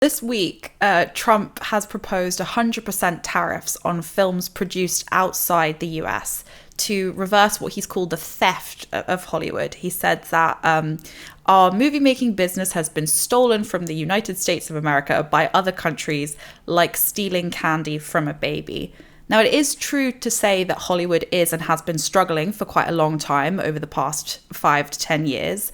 This week, Trump has proposed 100% tariffs on films produced outside the US to reverse what he's called the theft of Hollywood. He said that our movie-making business has been stolen from the United States of America by other countries, like stealing candy from a baby. Now, it is true to say that Hollywood is and has been struggling for quite a long time over the past 5 to 10 years,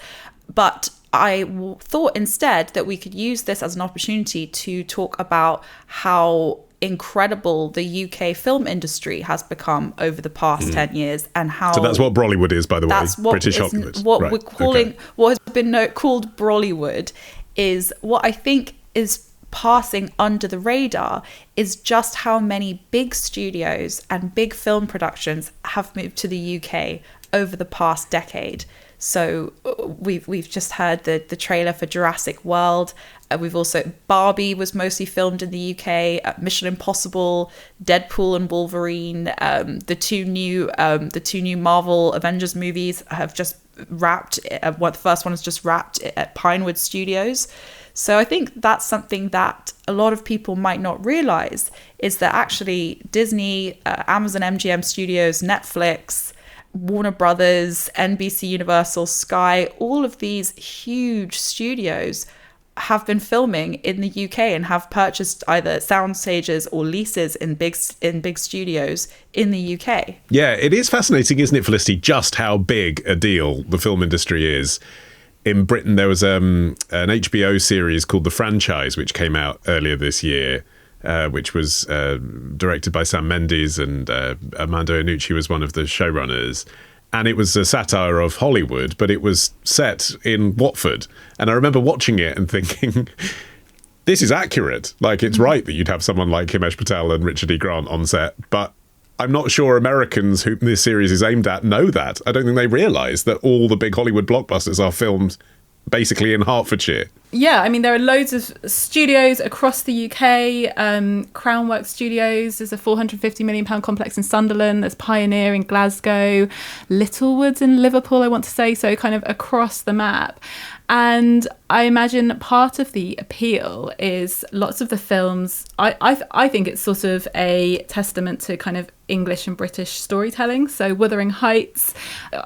but I thought instead that we could use this as an opportunity to talk about how incredible the UK film industry has become over the past 10 years and how... So that's what Brollywood is, by the way, that's what British is, Hollywood. What right. we're calling, what has been called Brollywood is what I think is passing under the radar is just how many big studios and big film productions have moved to the UK over the past decade. So we've just heard the trailer for Jurassic World. We've also Barbie was mostly filmed in the UK. Mission Impossible, Deadpool and Wolverine, the two new Marvel Avengers movies have just wrapped. The first one is just wrapped at Pinewood Studios. So I think that's something that a lot of people might not realize is that actually Disney, Amazon MGM Studios, Netflix, Warner Brothers, NBC Universal, Sky, all of these huge studios have been filming in the UK and have purchased either sound stages or leases in big studios in the UK. Yeah, it is fascinating, isn't it, Felicity, just how big a deal the film industry is. In Britain, there was an HBO series called The Franchise, which came out earlier this year, which was directed by Sam Mendes, and Armando Iannucci was one of the showrunners. And it was a satire of Hollywood, but it was set in Watford. And I remember watching it and thinking, this is accurate. Like, it's right that you'd have someone like Himesh Patel and Richard E. Grant on set, but I'm not sure Americans who this series is aimed at know that. I don't think they realise that all the big Hollywood blockbusters are filmed basically in Hertfordshire. Yeah, I mean, there are loads of studios across the UK. Crownwork Studios is a £450 million complex in Sunderland. There's Pioneer in Glasgow, Littlewoods in Liverpool, I want to say, so kind of across the map. And I imagine part of the appeal is lots of the films, I think it's sort of a testament to kind of English and British storytelling. So Wuthering Heights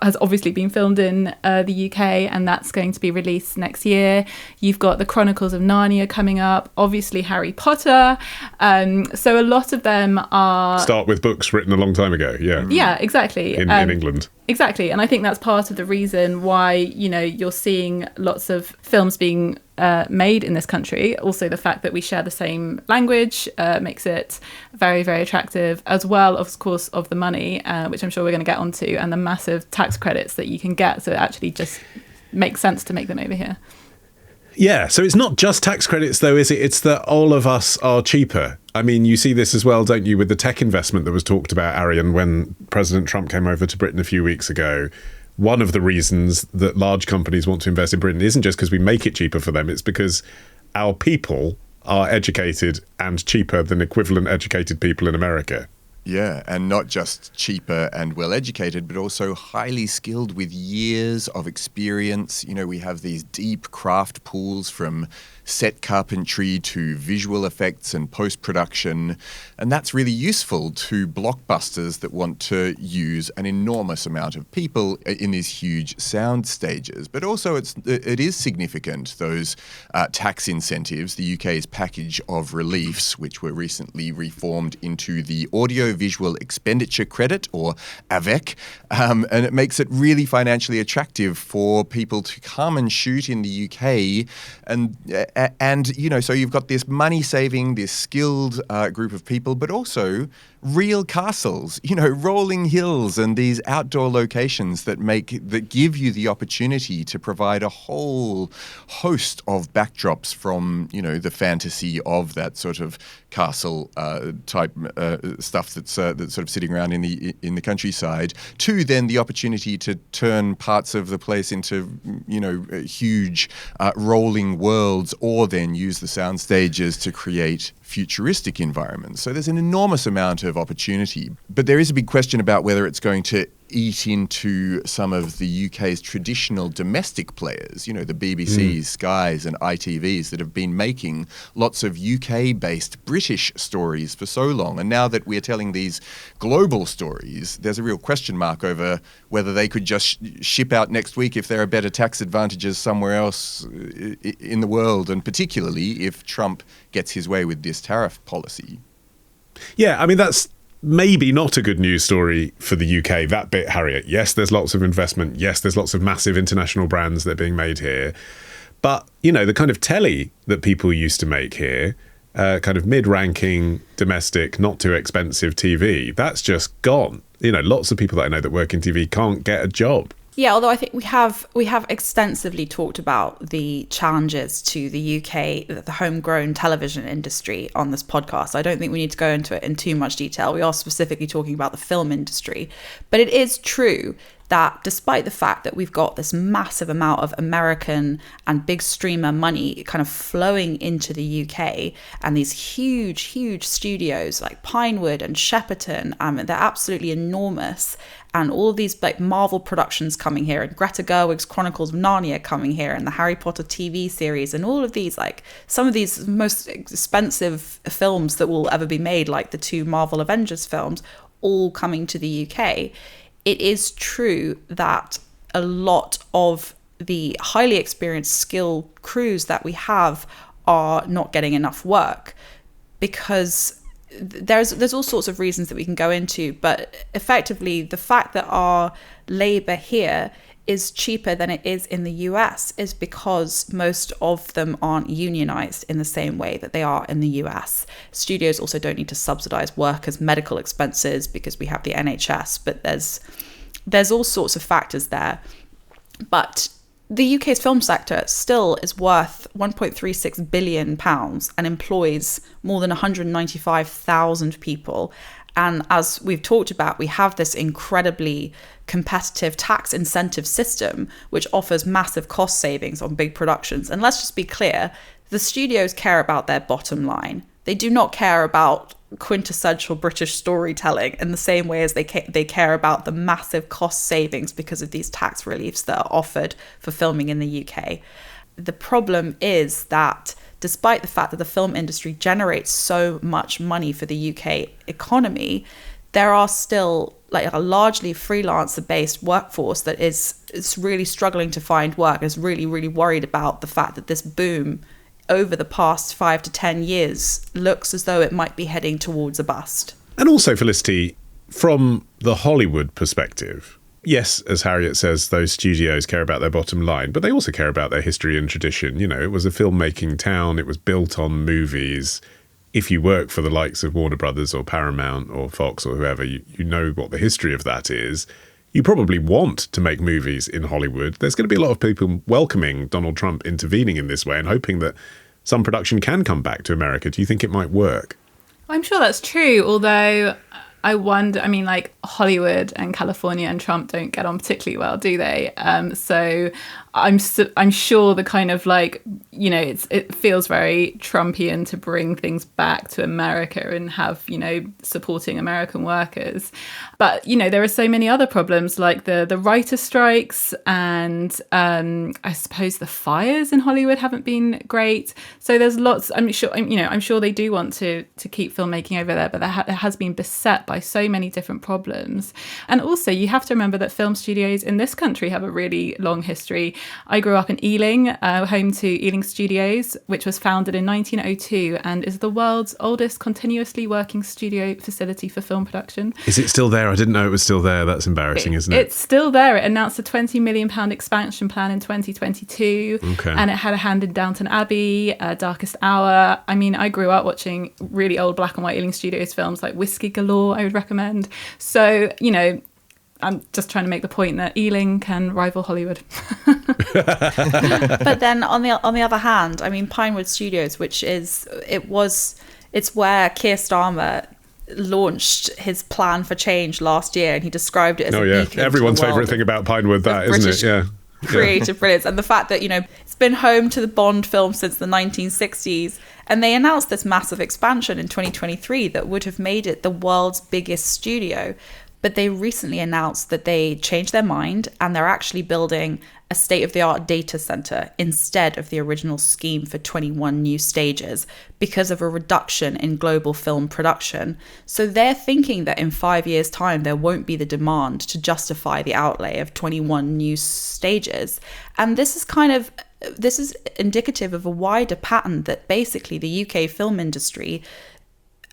has obviously been filmed in the UK, and that's going to be released next year. You've got the Chronicles of Narnia coming up, obviously Harry Potter. So a lot of them are... Start with books written a long time ago, yeah. Yeah, exactly. In England. Exactly. And I think that's part of the reason why, you know, you're seeing lots of films being made in this country. Also, the fact that we share the same language makes it very, very attractive, as well, of course, of the money, which I'm sure we're going to get onto, and the massive tax credits that you can get. So it actually just makes sense to make them over here. Yeah, so it's not just tax credits, though, is it? It's that all of us are cheaper. I mean, you see this as well, don't you, with the tech investment that was talked about, Arion, when President Trump came over to Britain a few weeks ago. One of the reasons that large companies want to invest in Britain isn't just because we make it cheaper for them, it's because our people are educated and cheaper than equivalent educated people in America. Yeah, and not just cheaper and well-educated, but also highly skilled with years of experience. You know, we have these deep craft pools from set carpentry to visual effects and post-production. And that's really useful to blockbusters that want to use an enormous amount of people in these huge sound stages. But also it is significant, those tax incentives, the UK's package of reliefs, which were recently reformed into the Audio-Visual Expenditure Credit, or AVEC. And it makes it really financially attractive for people to come and shoot in the UK. And you know, so you've got this money-saving, this skilled group of people, but also real castles, you know, rolling hills and these outdoor locations that give you the opportunity to provide a whole host of backdrops from, you know, the fantasy of that sort of castle type stuff that's sort of sitting around in the countryside, to then the opportunity to turn parts of the place into, you know, huge rolling worlds, or then use the sound stages to create futuristic environments. So there's an enormous amount of opportunity, but there is a big question about whether it's going to eat into some of the UK's traditional domestic players, you know, the BBCs, Skies and ITVs that have been making lots of UK-based British stories for so long. And now that we're telling these global stories, there's a real question mark over whether they could just ship out next week if there are better tax advantages somewhere else in the world, and particularly if Trump gets his way with this tariff policy. Yeah, I mean, that's maybe not a good news story for the UK, that bit, Harriet. Yes, there's lots of investment. Yes, there's lots of massive international brands that are being made here. But, you know, the kind of telly that people used to make here, kind of mid-ranking, domestic, not too expensive TV, that's just gone. You know, lots of people that I know that work in TV can't get a job. Yeah, although I think we have extensively talked about the challenges to the UK, the homegrown television industry on this podcast. I don't think we need to go into it in too much detail. We are specifically talking about the film industry. But it is true that despite the fact that we've got this massive amount of American and big streamer money kind of flowing into the UK, and these huge studios like Pinewood and Shepperton, they're absolutely enormous. And all of these like Marvel productions coming here, and Greta Gerwig's Chronicles of Narnia coming here, and the Harry Potter TV series, and all of these, like some of these most expensive films that will ever be made, like the 2 Marvel Avengers films, all coming to the UK. It is true that a lot of the highly experienced, skilled crews that we have are not getting enough work, because there's all sorts of reasons that we can go into, but effectively the fact that our labor here is cheaper than it is in the US is because most of them aren't unionized in the same way that they are in the US. Studios also don't need to subsidize workers' medical expenses because we have the NHS, but there's all sorts of factors there. But the UK's film sector still is worth £1.36 billion and employs more than 195,000 people. And as we've talked about, we have this incredibly competitive tax incentive system, which offers massive cost savings on big productions. And let's just be clear, the studios care about their bottom line. They do not care about quintessential British storytelling in the same way as they care about the massive cost savings because of these tax reliefs that are offered for filming in the UK. The problem is that despite the fact that the film industry generates so much money for the UK economy, there are still like a largely freelancer-based workforce that is really struggling to find work, is really worried about the fact that this boom over the past 5 to 10 years looks as though it might be heading towards a bust. And also, Felicity, from the Hollywood perspective, yes, as Harriet says, those studios care about their bottom line, but they also care about their history and tradition. You know, it was a filmmaking town. It was built on movies. If you work for the likes of Warner Brothers or Paramount or Fox or whoever, you know what the history of that is. You probably want to make movies in Hollywood. There's going to be a lot of people welcoming Donald Trump intervening in this way and hoping that some production can come back to America. Do you think it might work? I'm sure that's true, although I wonder, I mean, like Hollywood and California and Trump don't get on particularly well, do they? So I'm sure the kind of like, you know, it feels very Trumpian to bring things back to America and have, you know, supporting American workers. But, you know, there are so many other problems like the writer strikes and I suppose the fires in Hollywood haven't been great. So there's lots, I'm sure they do want to keep filmmaking over there, but it has been beset by so many different problems. And also you have to remember that film studios in this country have a really long history. I grew up in Ealing, home to Ealing Studios, which was founded in 1902 and is the world's oldest continuously working studio facility for film production. Is it still there? I didn't know it was still there. That's embarrassing, isn't it? It's still there. It announced a £20 million expansion plan in 2022. Okay. And it had a hand in Downton Abbey, Darkest Hour. I mean, I grew up watching really old black and white Ealing Studios films like Whiskey Galore, I would recommend. So, you know, I'm just trying to make the point that Ealing can rival Hollywood. But then on the other hand, I mean, Pinewood Studios, it's where Keir Starmer launched his plan for change last year, and he described it as a beacon everyone's to the world favourite thing about Pinewood, that isn't British it? Yeah. Creative brilliance, and the fact that, you know, it's been home to the Bond film since the 1960s, and they announced this massive expansion in 2023 that would have made it the world's biggest studio. But they recently announced that they changed their mind and they're actually building a state-of-the-art data center instead of the original scheme for 21 new stages because of a reduction in global film production. So they're thinking that in 5 years' time, there won't be the demand to justify the outlay of 21 new stages. And this is indicative of a wider pattern that basically the UK film industry,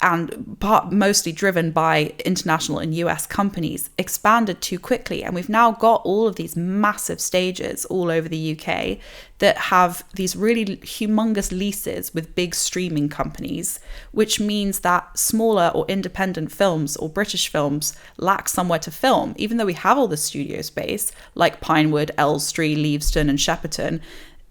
and mostly driven by international and US companies, expanded too quickly. And we've now got all of these massive stages all over the UK that have these really humongous leases with big streaming companies, which means that smaller or independent films or British films lack somewhere to film. Even though we have all the studio space, like Pinewood, Elstree, Leavesden and Shepperton,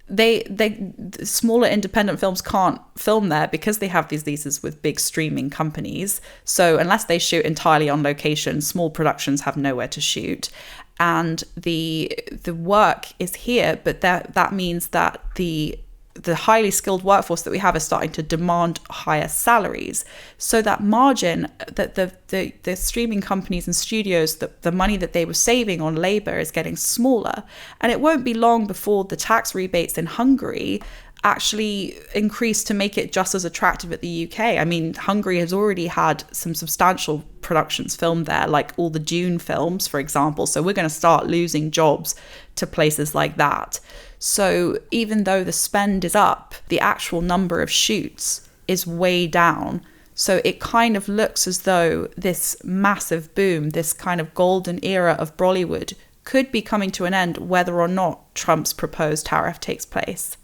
they smaller independent films can't film there because they have these leases with big streaming companies. So unless they shoot entirely on location, small productions have nowhere to shoot. And the work is here, but that means that the highly skilled workforce that we have is starting to demand higher salaries. So that margin that the streaming companies and studios, the money that they were saving on labor is getting smaller. And it won't be long before the tax rebates in Hungary actually increase to make it just as attractive at the UK. I mean, Hungary has already had some substantial productions filmed there, like all the Dune films, for example. So we're going to start losing jobs to places like that. So even though the spend is up, the actual number of shoots is way down. So it kind of looks as though this massive boom, this kind of golden era of Brollywood, could be coming to an end whether or not Trump's proposed tariff takes place.